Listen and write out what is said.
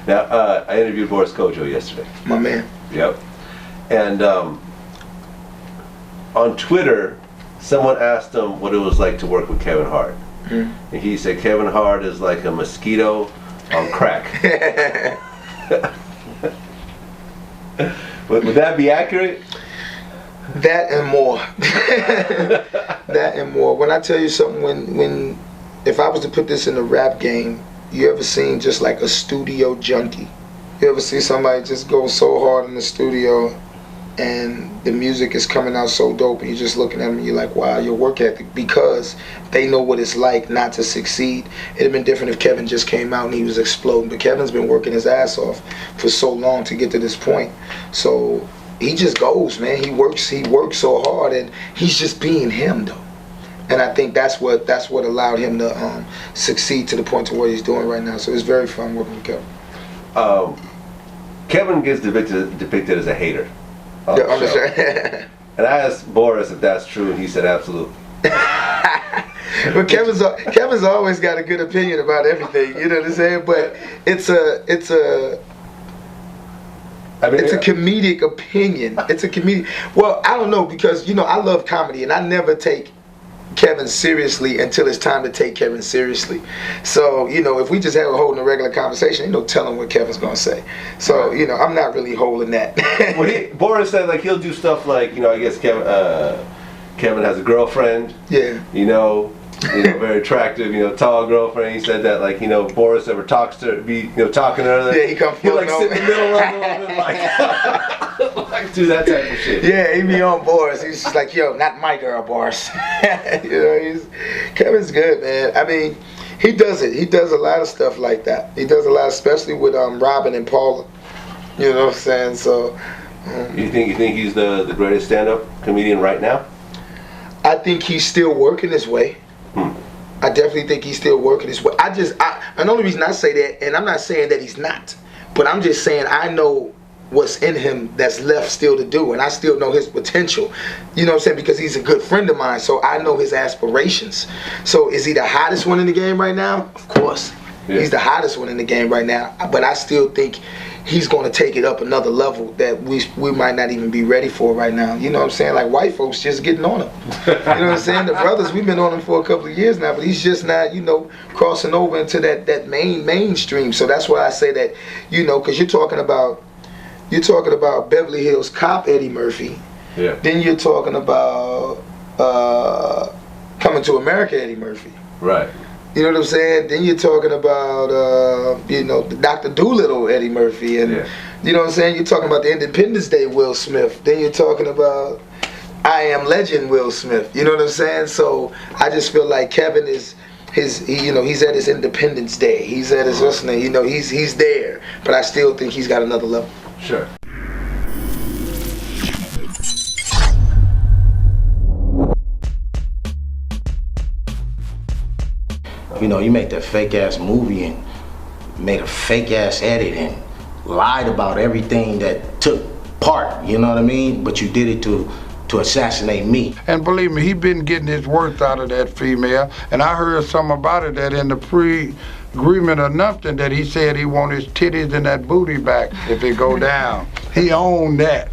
Now, I interviewed Boris Kojo yesterday. My man. Yep. And on Twitter, someone asked him what it was like to work with Kevin Hart. And he said Kevin Hart is like a mosquito on crack. Would that be accurate? That and more. That and more. When I tell you something, if I was to put this in the rap game, you ever seen just like a studio junkie? You ever see somebody just go so hard in the studio and the music is coming out so dope and you're just looking at them and you're like, wow, your work ethic, because they know what it's like not to succeed. It'd have been different if Kevin just came out and he was exploding, but Kevin's been working his ass off for so long to get to this point. So he just goes, man. He works so hard, and he's just being him though. And I think that's what allowed him to succeed to the point to what he's doing right now. So it's very fun working with Kevin. Kevin gets depicted as a hater. Yeah, understand. And I asked Boris if that's true, and he said absolutely. But Kevin's always got a good opinion about everything. You know what I'm saying? But it's a comedic opinion. It's a comedic. Well, I don't know, because I love comedy, and I never take Kevin seriously until it's time to take Kevin seriously. So, if we just have a holding a regular conversation, ain't no telling what Kevin's gonna say. So, I'm not really holding that. Well, Boris said he'll do stuff like, I guess Kevin has a girlfriend. Yeah. Very attractive, tall girlfriend. He said that Boris ever talks to her, talking to her. Yeah, he come he'll sit in the middle of it, like do that type of shit. Yeah, he be on Boris. He's just like, yo, not my girl, Boris. Kevin's good, man. I mean, he does it. He does a lot of stuff like that. He does a lot, especially with Robin and Paula. You know what I'm saying? So. You think he's the greatest stand-up comedian right now? I think he's still working his way. I definitely think he's still working his way. And the only reason I say that, and I'm not saying that he's not, but I'm just saying I know what's in him that's left still to do, and I still know his potential. You know what I'm saying? Because he's a good friend of mine, so I know his aspirations. So is he the hottest one in the game right now? Of course. Yeah. He's the hottest one in the game right now, but I still think he's going to take it up another level that we might not even be ready for right now. You know what I'm saying? Like, white folks just getting on him. You know what I'm saying? The brothers, we've been on him for a couple of years now, but he's just not, crossing over into that mainstream. So that's why I say that, because you're talking about Beverly Hills Cop Eddie Murphy. Yeah. Then you're talking about Coming to America Eddie Murphy. Right. You know what I'm saying? Then you're talking about, the Dr. Doolittle Eddie Murphy. And, you know what I'm saying? You're talking about the Independence Day Will Smith. Then you're talking about I Am Legend Will Smith. You know what I'm saying? So I just feel like Kevin is, he's at his Independence Day. He's at his listening. He's there. But I still think he's got another level. Sure. You made that fake ass movie and made a fake ass edit and lied about everything that took part, you know what I mean? But you did it to assassinate me. And believe me, he been getting his worth out of that female, and I heard something about it that in the pre-agreement or nothing that he said he want his titties and that booty back if it go down. He owned that.